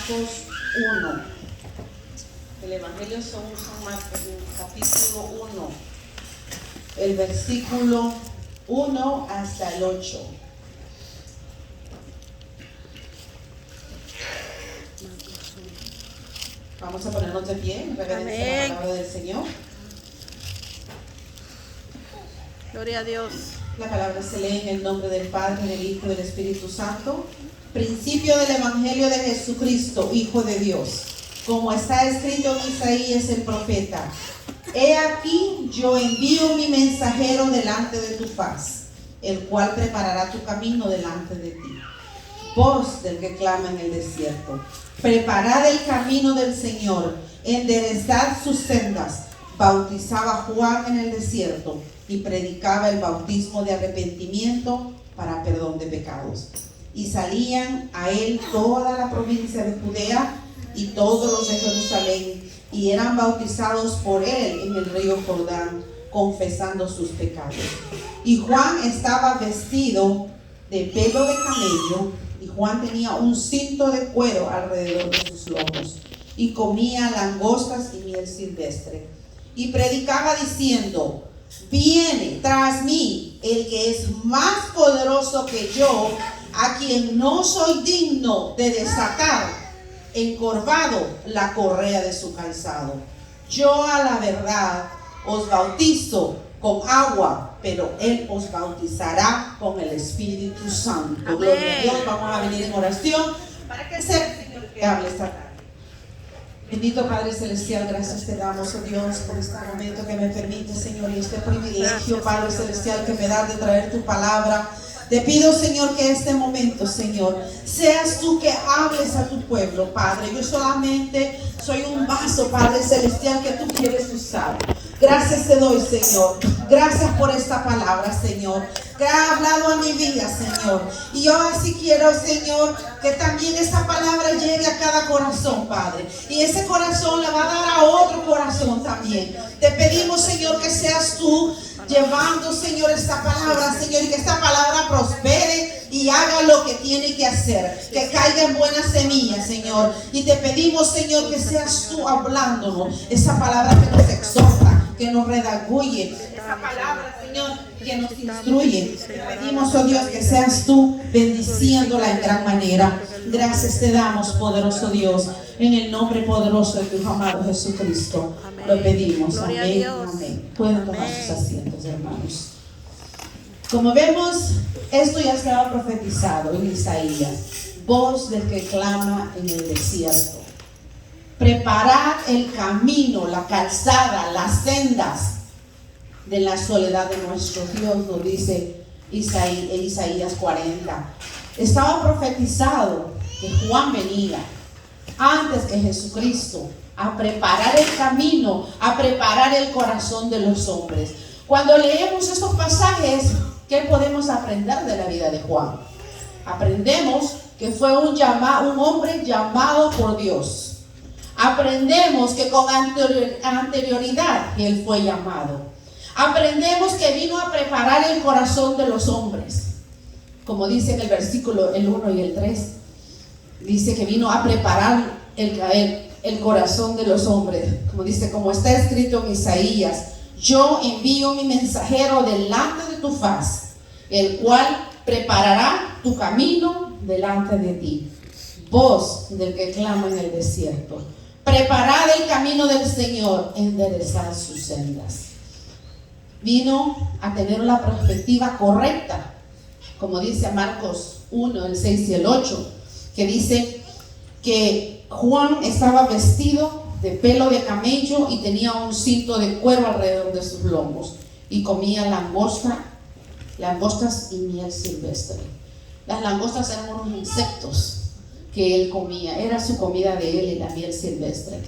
Marcos 1. El Evangelio según San Marcos, capítulo 1, el versículo 1 hasta el 8. Vamos a ponernos de pie en reverencia a la palabra del Señor. Gloria a Dios. La palabra se lee en el nombre del Padre, del Hijo y del Espíritu Santo. Principio del Evangelio de Jesucristo, Hijo de Dios. Como está escrito en Isaías el profeta: He aquí, yo envío mi mensajero delante de tu faz, el cual preparará tu camino delante de ti. Voz del que clama en el desierto: preparad el camino del Señor, enderezad sus sendas. Bautizaba Juan en el desierto y predicaba el bautismo de arrepentimiento para perdón de pecados. Y salían a él toda la provincia de Judea y todos los de Jerusalén, y eran bautizados por él en el río Jordán, confesando sus pecados. Y Juan estaba vestido de pelo de camello, y Juan tenía un cinto de cuero alrededor de sus lomos, y comía langostas y miel silvestre. Y predicaba diciendo: Viene tras mí el que es más poderoso que yo, a quien no soy digno de desatar encorvado la correa de su calzado. Yo a la verdad os bautizo con agua, pero él os bautizará con el Espíritu Santo. Amén. Gloria a Dios. Vamos a venir en oración para que sea el Señor que hable esta tarde. Bendito Padre Celestial, gracias te damos, oh Dios, por este momento que me permite, Señor, y este privilegio, Padre Celestial, que me das de traer tu palabra. Te pido, Señor, que este momento, Señor, seas tú que hables a tu pueblo, Padre. Yo solamente soy un vaso, Padre Celestial, que tú quieres usar. Gracias te doy, Señor. Gracias por esta palabra, Señor, que ha hablado a mi vida, Señor. Y yo así quiero, Señor, que también esta palabra llegue a cada corazón, Padre. Y ese corazón le va a dar a otro corazón también. Te pedimos, Señor, que seas tú llevando, Señor, esta palabra, Señor, y que esta palabra prospere y haga lo que tiene que hacer, que caiga en buenas semillas, Señor. Y te pedimos, Señor, que seas tú hablándonos esa palabra que nos exhorta, que nos redarguye, esa palabra, Señor, que nos instruye. Te pedimos, oh Dios, que seas tú bendiciéndola en gran manera. Gracias te damos, poderoso Dios, en el nombre poderoso de tu amado Jesucristo. Amén. Lo pedimos. Gloria Amén. a Dios. Amén. Pueden tomar Amén. sus asientos, hermanos. Como vemos, esto ya estaba profetizado en Isaías. Voz del que clama en el desierto: preparad el camino, la calzada, las sendas de la soledad de nuestro Dios, nos dice Isaías 40. Estaba profetizado que Juan venía antes que Jesucristo a preparar el camino, a preparar el corazón de los hombres. Cuando leemos estos pasajes, ¿qué podemos aprender de la vida de Juan? Aprendemos que fue un hombre llamado por Dios. Aprendemos que con anterioridad él fue llamado. Aprendemos que vino a preparar el corazón de los hombres. Como dice en el versículo el 1 y el 3, dice que vino a preparar el corazón de los hombres. Como dice, como está escrito en Isaías: yo envío mi mensajero delante de tu faz, el cual preparará tu camino delante de ti. Voz del que clama en el desierto: preparad el camino del Señor, enderezad sus sendas. Vino a tener la perspectiva correcta, como dice Marcos 1, el 6 y el 8, que dice que Juan estaba vestido de pelo de camello y tenía un cinto de cuero alrededor de sus lomos, y comía langostas y miel silvestre. Las langostas eran unos insectos que él comía, era su comida de él, y la miel silvestre.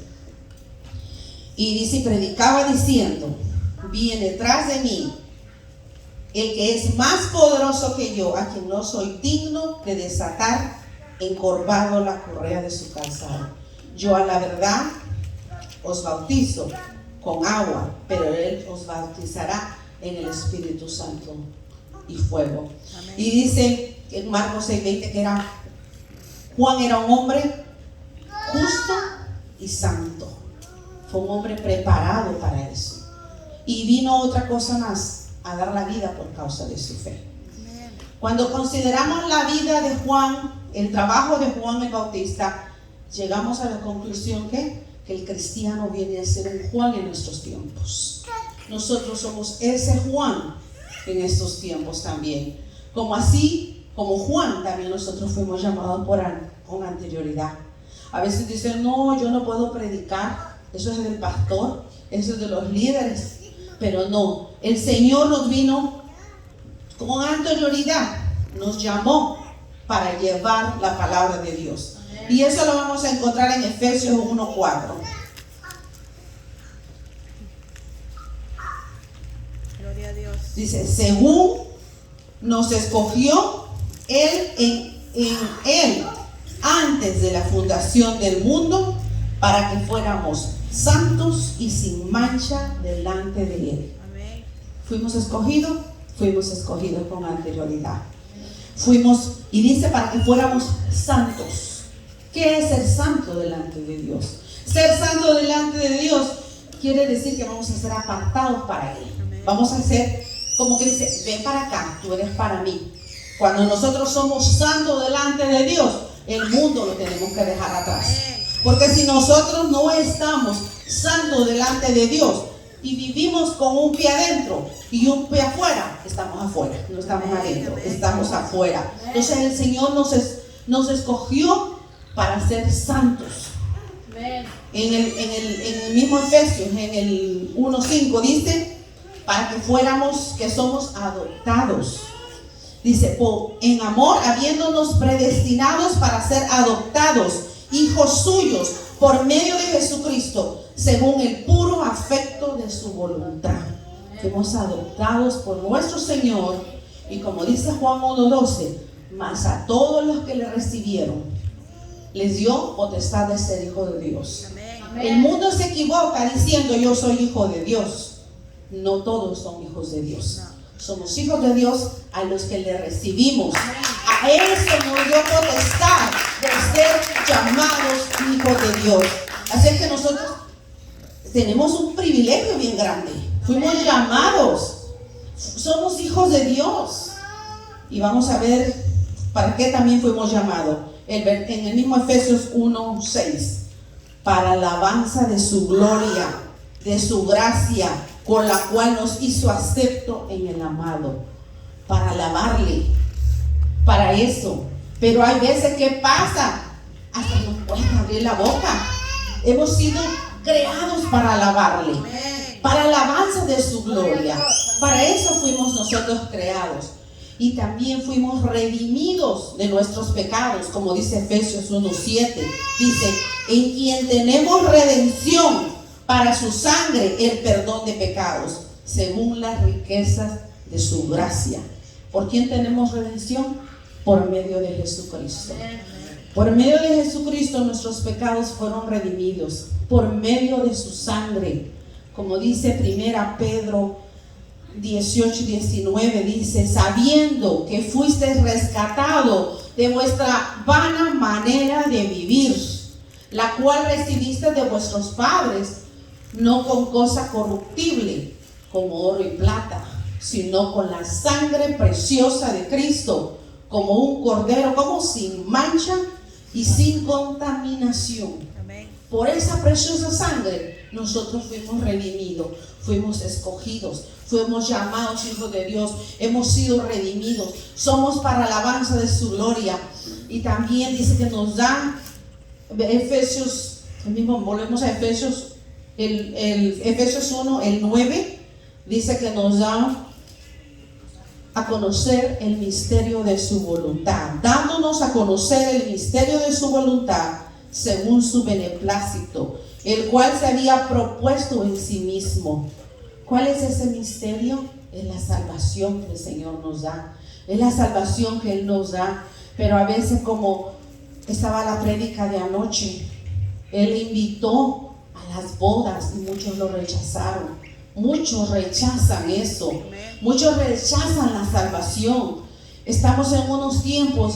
Y dice, predicaba diciendo: viene tras de mí el que es más poderoso que yo, a quien no soy digno de desatar encorvado la correa de su calzado. Yo a la verdad os bautizo con agua, pero él os bautizará en el Espíritu Santo y fuego. Amén. Y dice en Marcos 6:20 que Juan era un hombre justo y santo. Fue un hombre preparado para eso. Y vino otra cosa más, a dar la vida por causa de su fe. Cuando consideramos la vida de Juan, el trabajo de Juan el Bautista, llegamos a la conclusión que el cristiano viene a ser un Juan en nuestros tiempos. Nosotros somos ese Juan en estos tiempos también. Como Juan, también nosotros fuimos llamados con anterioridad. A veces dicen, no, yo no puedo predicar, eso es del pastor, eso es de los líderes. Pero no, el Señor nos vino con anterioridad, nos llamó para llevar la palabra de Dios. Y eso lo vamos a encontrar en Efesios 1:4. Gloria a Dios. Dice, según nos escogió Él en Él antes de la fundación del mundo, para que fuéramos santos y sin mancha delante de Él. Amén. Fuimos escogidos con anterioridad. Y dice para que fuéramos santos. ¿Qué es ser santo delante de Dios? Ser santo delante de Dios quiere decir que vamos a ser apartados para Él. Amén. Vamos a ser como que dice, ven para acá, tú eres para mí. Cuando nosotros somos santos delante de Dios, el mundo lo tenemos que dejar atrás. Porque si nosotros no estamos santos delante de Dios y vivimos con un pie adentro y un pie afuera, estamos afuera, no estamos adentro, estamos afuera. Entonces el Señor nos escogió para ser santos. En el mismo Efesios, en el 1:5 dice, para que fuéramos, que somos adoptados. Dice, en amor, habiéndonos predestinados para ser adoptados, hijos suyos, por medio de Jesucristo, según el puro afecto de su voluntad. Fuimos adoptados por nuestro Señor, y como dice Juan 1:12, mas a todos los que le recibieron, les dio potestad de ser hijo de Dios. Amén. El mundo se equivoca diciendo yo soy hijo de Dios. No todos son hijos de Dios. Somos hijos de Dios a los que le recibimos. A eso nos dio potestad de ser llamados hijos de Dios. Así es que nosotros tenemos un privilegio bien grande. Fuimos llamados. Somos hijos de Dios. Y vamos a ver para qué también fuimos llamados. En el mismo Efesios 1:6. Para alabanza de su gloria, de su gracia, con la cual nos hizo acepto en el amado. Para alabarle. Para eso. Pero hay veces que pasa, hasta nos pueden abrir la boca. Hemos sido creados para alabarle, para alabanza de su gloria. Para eso fuimos nosotros creados. Y también fuimos redimidos de nuestros pecados, como dice Efesios 1:7. Dice, en quien tenemos redención para su sangre, el perdón de pecados, según las riquezas de su gracia. ¿Por quién tenemos redención? Por medio de Jesucristo. Por medio de Jesucristo nuestros pecados fueron redimidos. Por medio de su sangre. Como dice 1 Pedro 18:19, dice, sabiendo que fuisteis rescatado de vuestra vana manera de vivir, la cual recibiste de vuestros padres, no con cosa corruptible, como oro y plata, sino con la sangre preciosa de Cristo, como un cordero, como sin mancha y sin contaminación. Amén. Por esa preciosa sangre nosotros fuimos redimidos, fuimos escogidos, fuimos llamados hijos de Dios, hemos sido redimidos, somos para alabanza de su gloria. Y también dice que nos da Efesios, volvemos a Efesios, el Efesios 1, el 9, dice que nos da a conocer el misterio de su voluntad, dándonos a conocer el misterio de su voluntad según su beneplácito, el cual se había propuesto en sí mismo. ¿Cuál es ese misterio? Es la salvación que el Señor nos da, es la salvación que Él nos da. Pero a veces, como estaba la prédica de anoche, Él invitó a las bodas y muchos lo rechazaron. Muchos rechazan eso. Muchos rechazan la salvación. Estamos en unos tiempos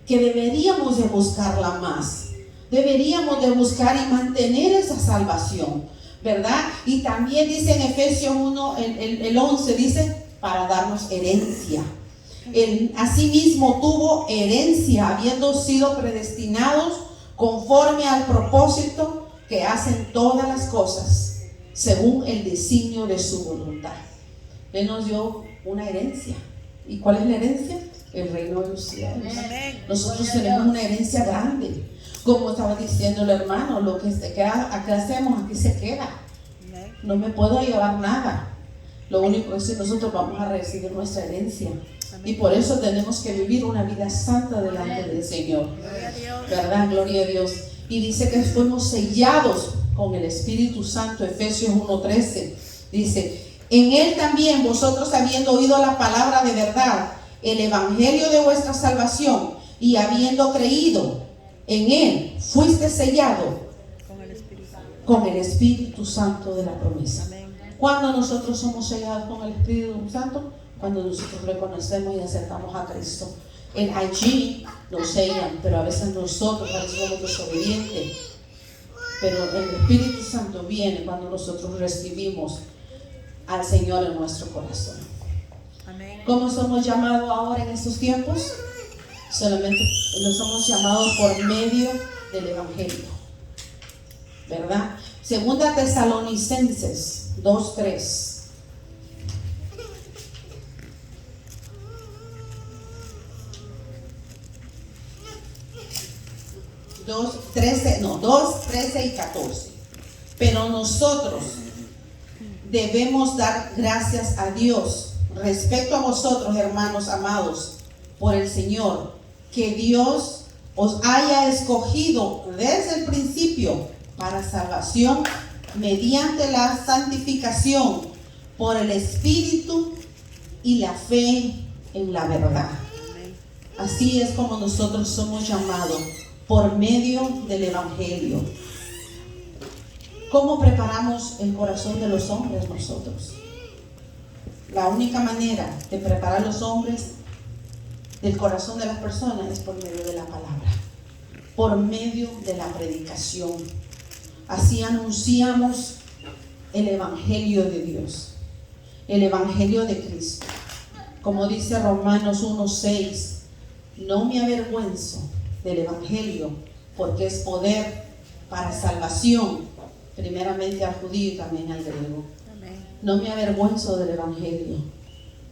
que deberíamos de buscarla más. deberíamos de buscar y mantener esa salvación, ¿verdad? Y también dice en Efesios 1, el 11, dice, para darnos herencia. Él asimismo tuvo herencia, habiendo sido predestinados conforme al propósito que hacen todas las cosas, según el designio de su voluntad. Él nos dio una herencia. ¿Y cuál es la herencia? El reino de los cielos. Nosotros tenemos una herencia grande. Como estaba diciendo el hermano, lo que se queda, aquí hacemos, aquí se queda. No me puedo llevar nada. Lo único es que nosotros vamos a recibir nuestra herencia. Y por eso tenemos que vivir una vida santa delante del Señor. ¿Verdad? Gloria a Dios. Y dice que fuimos sellados con el Espíritu Santo. Efesios 1:13 dice: en Él también vosotros, habiendo oído la palabra de verdad, el evangelio de vuestra salvación, y habiendo creído en Él, fuiste sellado con el Espíritu Santo de la promesa. ¿Cuándo nosotros somos sellados con el Espíritu Santo? Cuando nosotros reconocemos y aceptamos a Cristo. Allí nos sellan, pero a veces nosotros somos desobedientes. Pero el Espíritu Santo viene cuando nosotros recibimos al Señor en nuestro corazón. ¿Cómo somos llamados ahora en estos tiempos? Solamente nos somos llamados por medio del Evangelio, ¿verdad? Segunda Tesalonicenses 2:3. 2:13 y 14. Pero nosotros debemos dar gracias a Dios respecto a vosotros, hermanos amados, por el Señor, que Dios os haya escogido desde el principio para salvación mediante la santificación por el Espíritu y la fe en la verdad. Así es como nosotros somos llamados, por medio del Evangelio. ¿Cómo preparamos el corazón de los hombres nosotros? La única manera de preparar los hombres del corazón de las personas es por medio de la palabra, por medio de la predicación. Así anunciamos el Evangelio de Dios, el Evangelio de Cristo. Como dice Romanos 1:6, no me avergüenzo del Evangelio, porque es poder para salvación, primeramente al judío y también al griego. No me avergüenzo del Evangelio.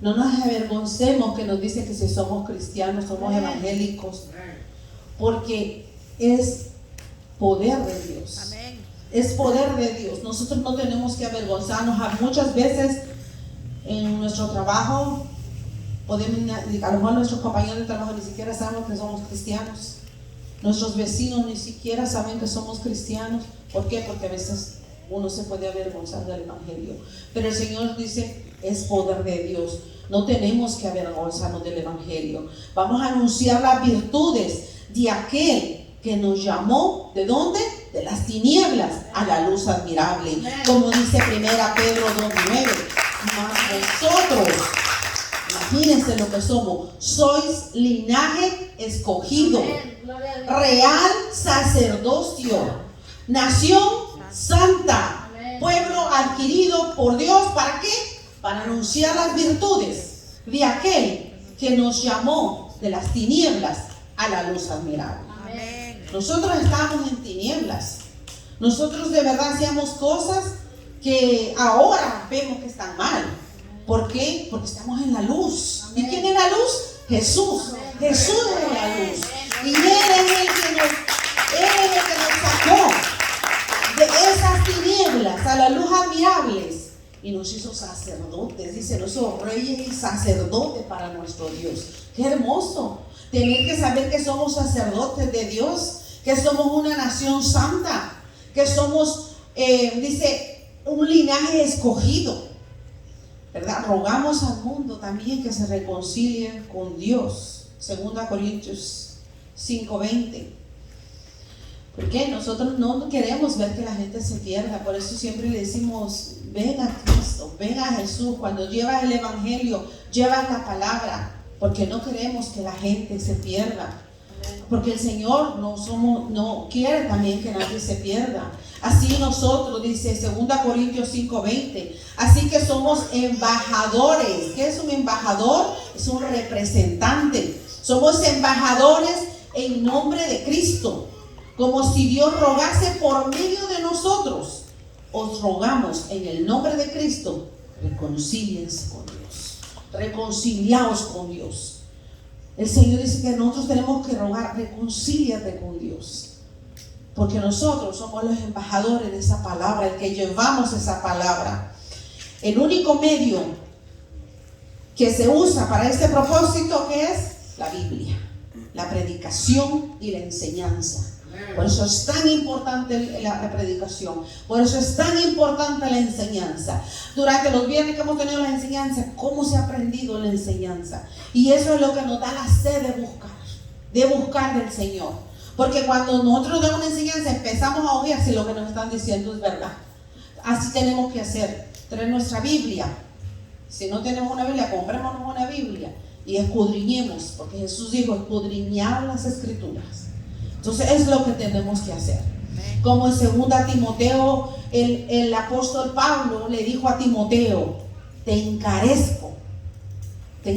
No nos avergoncemos que nos dicen que si somos cristianos, somos evangélicos, porque es poder de Dios. Es poder de Dios. Nosotros no tenemos que avergonzarnos. Muchas veces en nuestro trabajo, a lo mejor nuestros compañeros de trabajo ni siquiera saben que somos cristianos. Nuestros vecinos ni siquiera saben que somos cristianos. ¿Por qué? Porque a veces uno se puede avergonzar del Evangelio. Pero el Señor dice, es poder de Dios. No tenemos que avergonzarnos del Evangelio. Vamos a anunciar las virtudes de aquel que nos llamó, ¿de dónde? De las tinieblas a la luz admirable. Como dice 1 Pedro 2:9. Mas vosotros, imagínense lo que somos, sois linaje escogido, real sacerdocio, nación santa, pueblo adquirido por Dios. ¿Para qué? Para anunciar las virtudes de aquel que nos llamó de las tinieblas a la luz admirable. Nosotros estábamos en tinieblas. Nosotros de verdad hacíamos cosas que ahora vemos que están mal. ¿Por qué? Porque estamos en la luz. ¿Y quién es la luz? Jesús. Jesús es la luz. Y Él es el que nos sacó de esas tinieblas a la luz admirables y nos hizo sacerdotes. Dice, nos hizo reyes y sacerdotes para nuestro Dios. Qué hermoso tener que saber que somos sacerdotes de Dios, que somos una nación santa, que somos, dice, un linaje escogido, ¿verdad? Rogamos al mundo también que se reconcilie con Dios. 2 Corintios 5:20. Porque nosotros no queremos ver que la gente se pierda. Por eso siempre le decimos, ven a Cristo, ven a Jesús. Cuando llevas el Evangelio, llevas la palabra, porque no queremos que la gente se pierda. Porque el Señor no quiere también que nadie se pierda. Así nosotros, dice 2 Corintios 5:20, así que somos embajadores. ¿Qué es un embajador? Es un representante. Somos embajadores en nombre de Cristo, como si Dios rogase por medio de nosotros. Os rogamos en el nombre de Cristo, reconcíliense con Dios, reconciliaos con Dios. El Señor dice que nosotros tenemos que rogar, reconcíliate con Dios. Porque nosotros somos los embajadores de esa palabra, el que llevamos esa palabra. El único medio que se usa para este propósito, ¿qué es? La Biblia, la predicación y la enseñanza. Por eso es tan importante la predicación, por eso es tan importante la enseñanza. Durante los viernes que hemos tenido la enseñanza, ¿cómo se ha aprendido la enseñanza? Y eso es lo que nos da la sed de buscar del Señor. Porque cuando nosotros damos una enseñanza, empezamos a oír si lo que nos están diciendo es verdad. Así tenemos que hacer, traer nuestra Biblia. Si no tenemos una Biblia, comprémonos una Biblia y escudriñemos, porque Jesús dijo, escudriñar las Escrituras. Entonces es lo que tenemos que hacer. Como en 2 Timoteo, el apóstol Pablo le dijo a Timoteo, te encarezco, te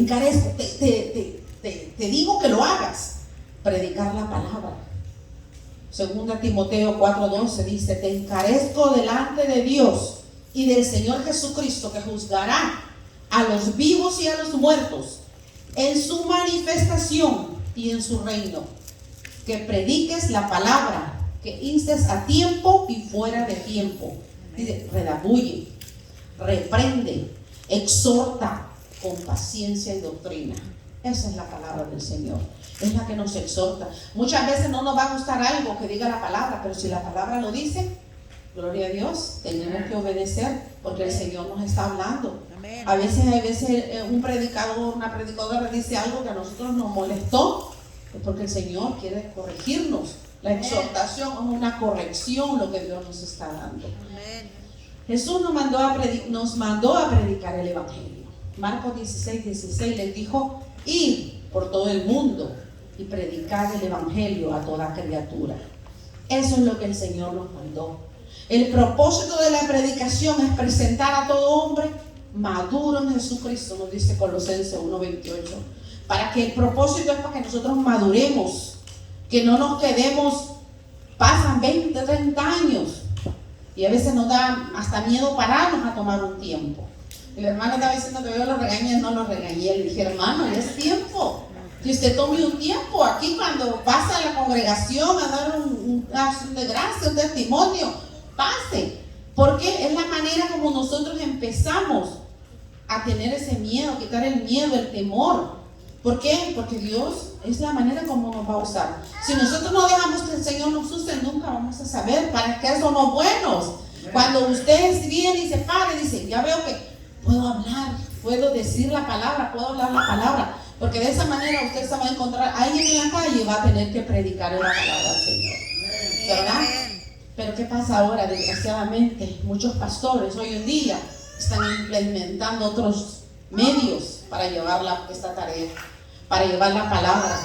digo que lo hagas, predicar la palabra. 2 Timoteo 4:12 dice, te encarezco delante de Dios y del Señor Jesucristo, que juzgará a los vivos y a los muertos en su manifestación y en su reino. Que prediques la palabra, que instes a tiempo y fuera de tiempo. Dice, redarguye, reprende, exhorta con paciencia y doctrina. Esa es la palabra del Señor, es la que nos exhorta. Muchas veces no nos va a gustar algo que diga la palabra, pero si la palabra lo dice, gloria a Dios, tenemos que obedecer, porque el Señor nos está hablando. A veces un predicador, una predicadora dice algo que a nosotros nos molestó, porque el Señor quiere corregirnos. La exhortación es una corrección, lo que Dios nos está dando. Jesús nos mandó a predicar el Evangelio. Marcos 16:16 les dijo, ir por todo el mundo y predicar el Evangelio a toda criatura. Eso es lo que el Señor nos mandó. El propósito de la predicación es presentar a todo hombre maduro en Jesucristo, nos dice Colosenses 1:28. Para que el propósito es para que nosotros maduremos, que no nos quedemos, pasan 20, 30 años y a veces nos da hasta miedo pararnos a tomar un tiempo. El hermano estaba diciendo que yo lo regañé, no lo regañé, le dije, hermano, ya es tiempo que usted tome un tiempo aquí cuando pasa a la congregación a dar una acción de gracia, un testimonio, pase, porque es la manera como nosotros empezamos a tener ese miedo, quitar el miedo, el temor. ¿Por qué? Porque Dios es la manera como nos va a usar. Si nosotros no dejamos que el Señor nos use, nunca vamos a saber para qué somos buenos. Cuando usted viene y se para y dice, ya veo que puedo hablar, puedo decir la palabra, puedo hablar la palabra, porque de esa manera usted se va a encontrar a alguien en la calle y va a tener que predicar la palabra del Señor, ¿verdad? Pero ¿qué pasa ahora? Desgraciadamente, muchos pastores hoy en día están implementando otros medios para llevar esta tarea, para llevar la palabra,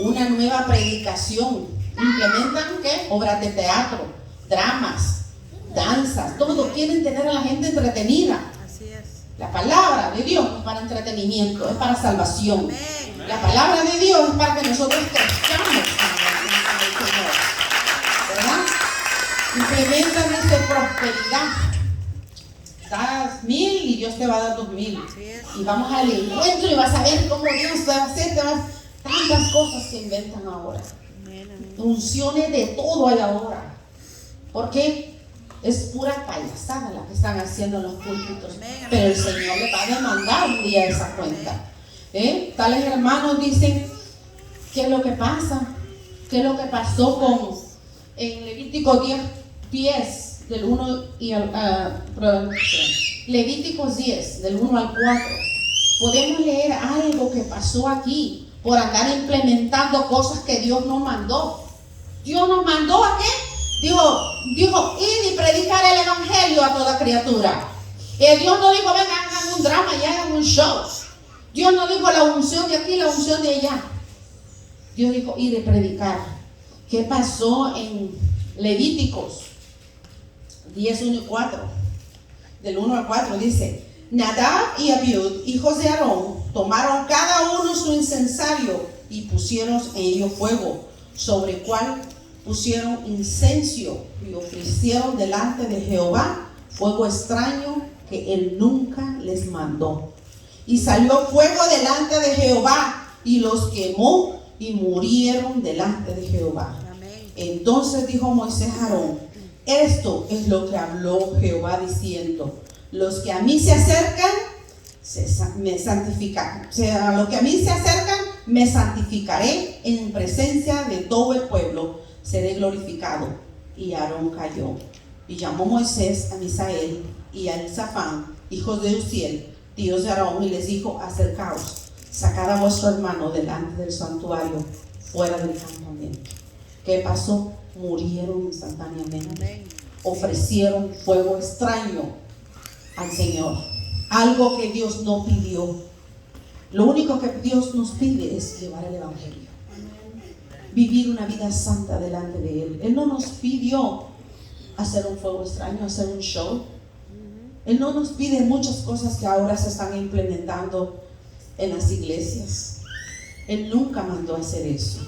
una nueva predicación. Implementan ¿qué? Obras de teatro, dramas, danzas, todo. Quieren tener a la gente entretenida. Así es. La palabra de Dios no es para entretenimiento, es para salvación. La palabra de Dios es para que nosotros crezcamos en el Señor, ¿verdad? Implementan prosperidad. Das 1000 y Dios te va a dar 2000. Y vamos al encuentro y vas a ver cómo Dios va a hacer. Tantas cosas se inventan ahora. Unciones de todo hay ahora. ¿Por qué? Es pura payasada la que están haciendo en los púlpitos. Pero el Señor le va a demandar un día esa cuenta. Tales hermanos dicen, ¿qué es lo que pasa? ¿Qué es lo que pasó en Levítico 10 del 1 y Levíticos 10 del 1 al 4? Podemos leer algo que pasó aquí por andar implementando cosas que Dios nos mandó. Dios nos mandó ¿a qué? Dijo, id y predicar el Evangelio a toda criatura. Dios no dijo, vengan, hagan un drama y hagan un show. Dios no dijo la unción de aquí, la unción de allá. Dios dijo, ir a predicar. ¿Qué pasó en Levíticos 10, 1 y 4? Del 1 al 4 dice: Nadab y Abiud, hijos de Aarón, tomaron cada uno su incensario y pusieron en ello fuego, sobre el cual pusieron incienso y ofrecieron delante de Jehová fuego extraño que él nunca les mandó. Y salió fuego delante de Jehová y los quemó y murieron delante de Jehová. Amén. Entonces dijo Moisés a Aarón: esto es lo que habló Jehová diciendo: los que a mí se acercan me santificarán. O sea, los que a mí se acercan me santificaré en presencia de todo el pueblo, seré glorificado. Y Aarón cayó. Y llamó Moisés a Misael y a Elzafán, hijos de Uziel, tíos de Aarón, y les dijo: acercaos, sacad a vuestro hermano delante del santuario, fuera del campamento. ¿Qué pasó? Murieron instantáneamente. Amén. Ofrecieron fuego extraño al Señor, algo que Dios no pidió. Lo único que Dios nos pide es llevar el evangelio, vivir una vida santa delante de Él. Él no nos pidió hacer un fuego extraño, hacer un show. Él no nos pide muchas cosas que ahora se están implementando en las iglesias. Él nunca mandó a hacer eso.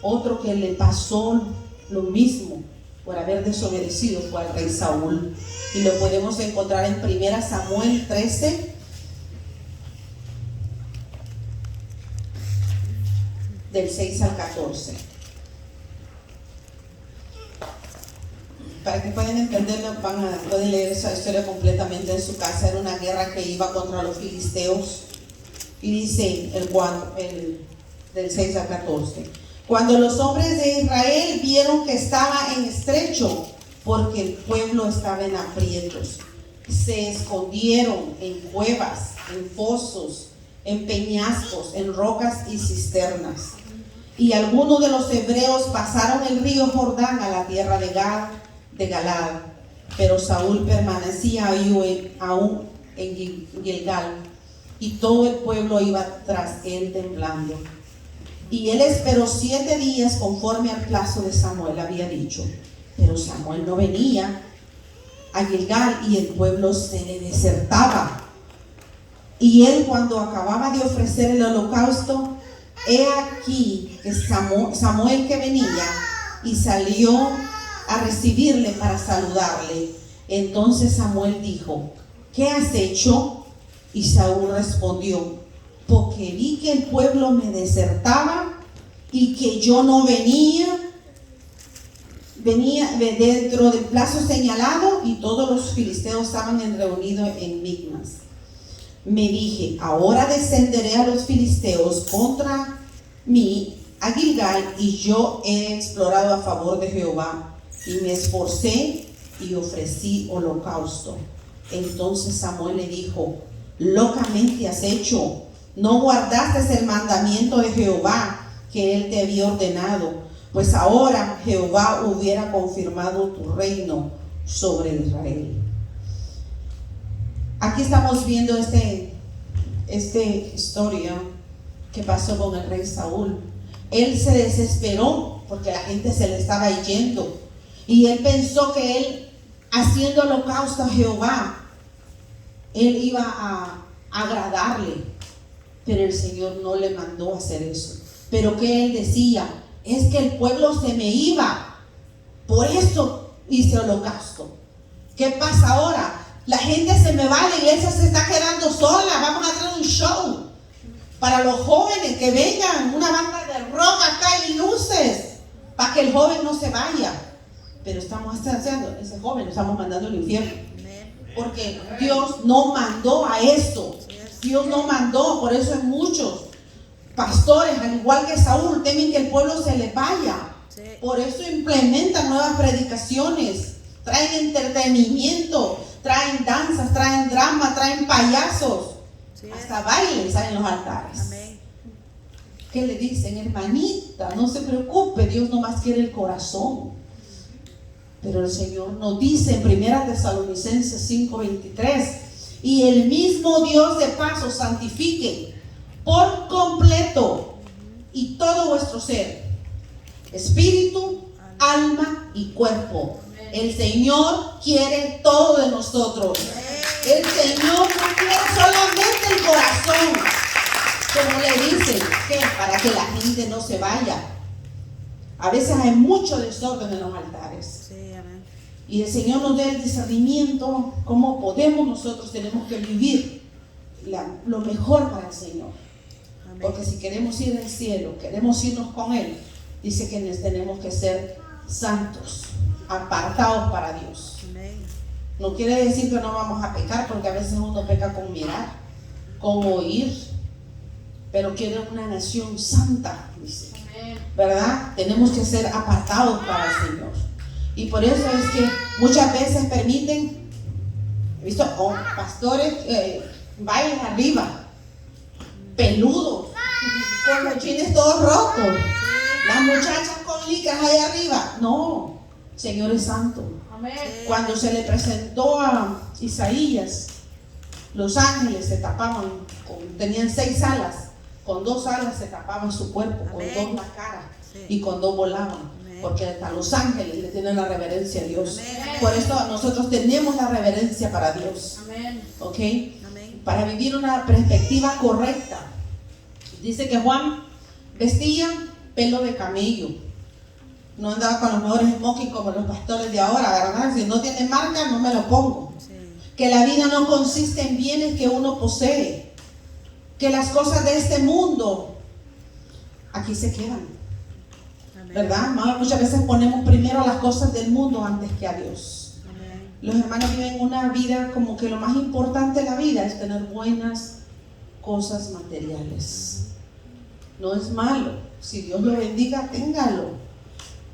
Otro que le pasó lo mismo por haber desobedecido fue al rey Saúl, y lo podemos encontrar en 1 Samuel 13 del 6 al 14. Para que puedan entenderlo, pueden leer esa historia completamente en su casa. Era una guerra que iba contra los filisteos, y dice del 6 al 14: cuando los hombres de Israel vieron que estaba en estrecho, porque el pueblo estaba en aprietos, se escondieron en cuevas, en fosos, en peñascos, en rocas y cisternas. Y algunos de los hebreos pasaron el río Jordán a la tierra de Galaad, pero Saúl permanecía aún en Gilgal, y todo el pueblo iba tras él temblando. Y él esperó 7 días conforme al plazo de Samuel había dicho, pero Samuel no venía a Gilgal y el pueblo se le desertaba. Y él, cuando acababa de ofrecer el holocausto, he aquí que Samuel que venía, y salió a recibirle para saludarle. Entonces Samuel dijo: ¿qué has hecho? Y Saúl respondió: porque vi que el pueblo me desertaba y que yo no venía dentro del plazo señalado, y todos los filisteos estaban reunidos en Migmas. Me dije: ahora descenderé a los filisteos contra mí a Gilgal, y yo he explorado a favor de Jehová, y me esforcé y ofrecí holocausto. Entonces Samuel le dijo: locamente has hecho, no guardaste el mandamiento de Jehová que él te había ordenado, pues ahora Jehová hubiera confirmado tu reino sobre Israel. Aquí estamos viendo esta historia que pasó con el rey Saúl. Él se desesperó porque la gente se le estaba yendo, y él pensó que él, haciendo holocausto a Jehová, él iba a agradarle, pero el Señor no le mandó a hacer eso. Pero que él decía: es que el pueblo se me iba, por eso hice holocausto. ¿Qué pasa ahora? La gente se me va, la iglesia se está quedando sola, vamos a hacer un show para los jóvenes, que vengan, una banda de rock acá y luces, para que el joven no se vaya. Pero estamos haciendo, ese joven lo estamos mandando al infierno, porque Dios no mandó a esto. Dios no mandó. Por eso muchos pastores, al igual que Saúl, temen que el pueblo se le vaya. Por eso implementan nuevas predicaciones, traen entretenimiento, traen danzas, traen drama, traen payasos, hasta bailes en los altares. Amén. ¿Qué le dicen? Hermanita, no se preocupe, Dios nomás quiere el corazón. Pero el Señor nos dice en 1 Tesalonicenses 5:23: y el mismo Dios de paz os santifique por completo, y todo todo vuestro ser, espíritu, alma y cuerpo. El Señor quiere todo de nosotros. El Señor no quiere solamente el corazón, como le dicen, que para que la gente no se vaya. A veces hay mucho desorden en los altares. Sí, amén. Y el Señor nos dé el discernimiento, cómo podemos nosotros, tenemos que vivir lo mejor para el Señor. Amén. Porque si queremos ir al cielo, queremos irnos con Él, dice que tenemos que ser santos, apartados para Dios. Amén. No quiere decir que no vamos a pecar, porque a veces uno peca con mirar, con oír, pero quiere una nación santa, dice, ¿verdad? Tenemos que ser apartados para el Señor. Y por eso es que muchas veces permiten, he visto pastores bailan arriba, peludos, con los jeans todos rotos, las muchachas con licras ahí arriba. No, Señor es santo. Cuando se le presentó a Isaías, los ángeles se tapaban, tenían 6 alas, con 2 alas se tapaban su cuerpo, con 2 la cara, y con 2 volaban. Porque hasta los ángeles le tienen la reverencia a Dios. Por eso nosotros tenemos la reverencia para Dios. ¿Ok? Para vivir una perspectiva correcta. Dice que Juan vestía pelo de camello. No andaba con los mejores smoking como los pastores de ahora, ¿verdad? Si no tiene marca, no me lo pongo. Que la vida no consiste en bienes que uno posee. Que las cosas de este mundo aquí se quedan. ¿Verdad? Muchas veces ponemos primero las cosas del mundo antes que a Dios. Amén. Los hermanos viven una vida como que lo más importante de la vida es tener buenas cosas materiales. No es malo. Si Dios lo bendiga, téngalo.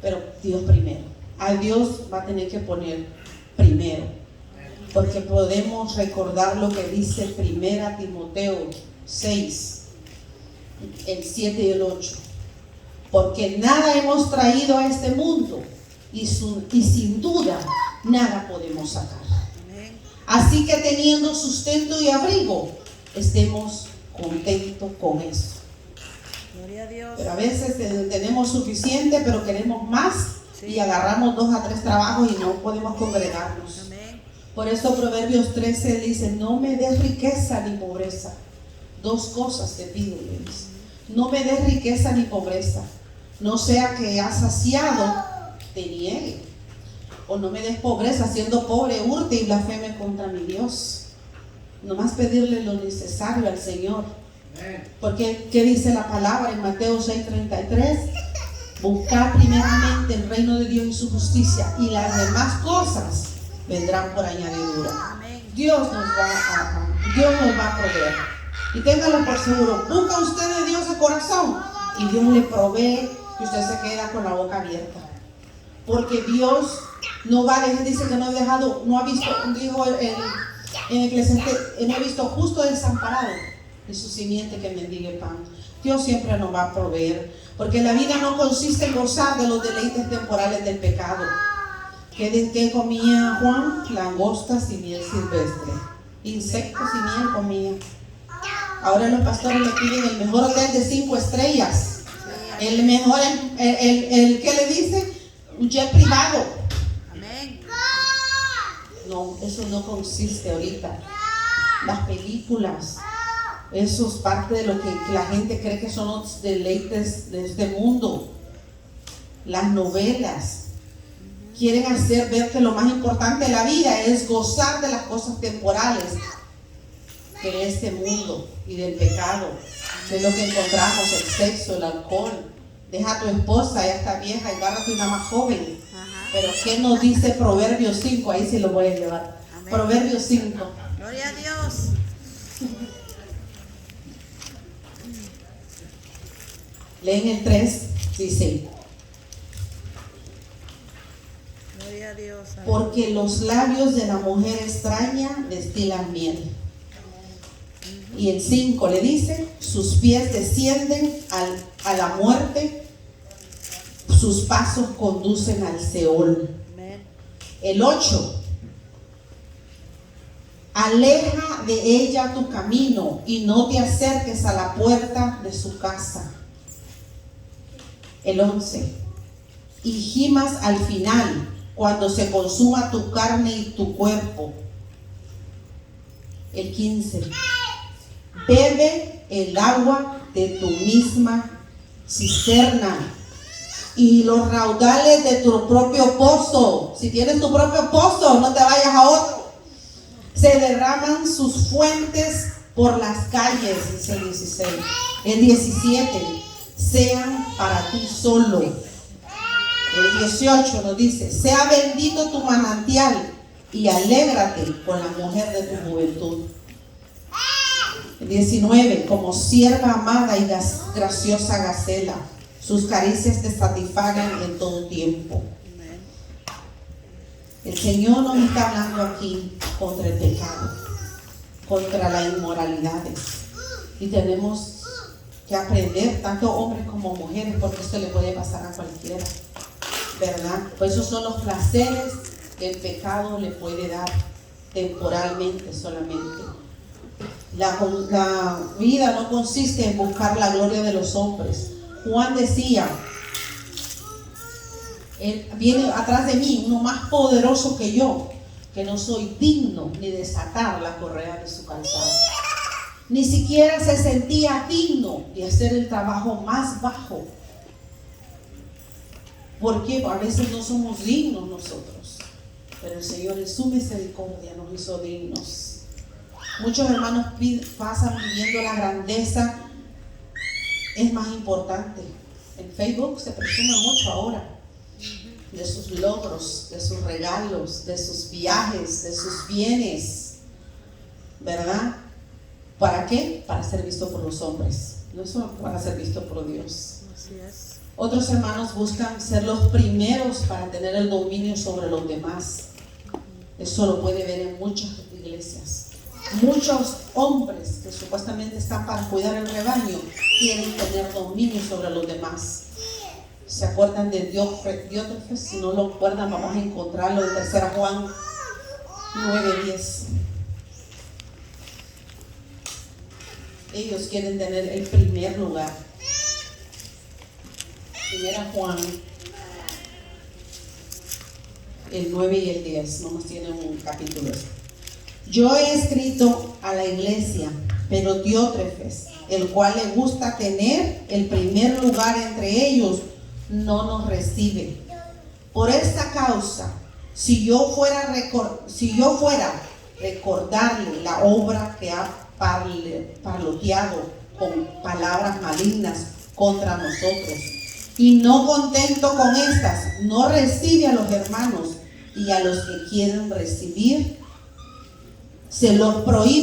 Pero Dios primero. A Dios va a tener que poner primero. Porque podemos recordar lo que dice 1 Timoteo 6, el 7 y el 8. Porque nada hemos traído a este mundo y sin duda nada podemos sacar. Así que teniendo sustento y abrigo, estemos contentos con eso. Gloria a Dios. Pero a veces tenemos suficiente, pero queremos más, y agarramos 2 a 3 trabajos y no podemos congregarnos. Amén. Por eso Proverbios 13 dice: no me des riqueza ni pobreza. 2 cosas te pido, le dice. No me des riqueza ni pobreza. No sea que has saciado, te niegue. O no me des pobreza, siendo pobre, hurte y blasfeme contra mi Dios. Nomás pedirle lo necesario al Señor. Porque, ¿qué dice la palabra en Mateo 6:33? Buscar primeramente el reino de Dios y su justicia, y las demás cosas vendrán por añadidura. Dios nos va a proveer. Y téngalo por seguro, busca usted de Dios de corazón y Dios le provee, que usted se queda con la boca abierta. Porque Dios no va a dejar, dice que no ha dejado, no ha visto, dijo en Eclesiastés, no ha visto justo desamparado de su simiente que mendigue pan. Dios siempre nos va a proveer, porque la vida no consiste en gozar de los deleites temporales del pecado. ¿Qué comía Juan? Langostas y miel silvestre, insectos y miel comía. Ahora los pastores le piden el mejor hotel de 5 estrellas. El mejor, el que le dice, un jet privado. Amén. No, eso no consiste ahorita. Las películas, eso es parte de lo que la gente cree que son los deleites de este mundo. Las novelas quieren hacer ver que lo más importante de la vida es gozar de las cosas temporales de este mundo y del pecado, de lo que encontramos, el sexo, el alcohol. Deja a tu esposa, ya está vieja, y agárrate una más joven. Pero ¿qué nos dice Proverbios 5? Ahí sí lo voy a llevar. Amén. Proverbios 5. Gloria a Dios. Leen el 3, dice: Gloria a Dios. Amén. porque los labios de la mujer extraña destilan miel. Y el 5 le dice: sus pies descienden a la muerte, sus pasos conducen al Seol. Amén. El 8: aleja de ella tu camino y no te acerques a la puerta de su casa. El 11. Y gimas al final, cuando se consuma tu carne y tu cuerpo. El 15. Bebe el agua de tu misma cisterna y los raudales de tu propio pozo. Si tienes tu propio pozo, no te vayas a otro. Se derraman sus fuentes por las calles, dice el 16. El 17. Sean para ti solo. El 18 nos dice: sea bendito tu manantial y alégrate con la mujer de tu juventud. El 19. Como sierva amada y graciosa gacela, sus caricias te satisfagan en todo tiempo. El Señor nos está hablando aquí contra el pecado, contra las inmoralidades, y tenemos que aprender, tanto hombres como mujeres, porque esto le puede pasar a cualquiera, ¿verdad? Pues esos son los placeres que el pecado le puede dar temporalmente solamente. La vida no consiste en buscar la gloria de los hombres. Juan decía: viene atrás de mí uno más poderoso que yo, que no soy digno ni de desatar la correa de su calzado. Ni siquiera se sentía digno de hacer el trabajo más bajo. Porque a veces no somos dignos nosotros, pero el Señor en su misericordia nos hizo dignos. Muchos hermanos pasan viviendo la grandeza. Es más importante. En Facebook se presume mucho ahora de sus logros, de sus regalos, de sus viajes, de sus bienes, ¿verdad? ¿Para qué? Para ser visto por los hombres, no solo para ser visto por Dios. Así es. Otros hermanos buscan ser los primeros para tener el dominio sobre los demás. Eso lo puede ver en muchas iglesias. Muchos hombres que supuestamente están para cuidar el rebaño quieren tener dominio sobre los demás. ¿Se acuerdan de Diótrefes? Si no lo acuerdan, vamos a encontrarlo en 3 Juan 9:10. Ellos quieren tener el primer lugar. 1 Juan, el 9 y el 10, nomás tienen un capítulo. Yo he escrito a la iglesia, pero Diótrefes, el cual le gusta tener el primer lugar entre ellos, no nos recibe. Por esta causa, si yo fuera recordarle la obra que ha parloteado con palabras malignas contra nosotros, y no contento con estas, no recibe a los hermanos, y a los que quieren recibir se los prohíbe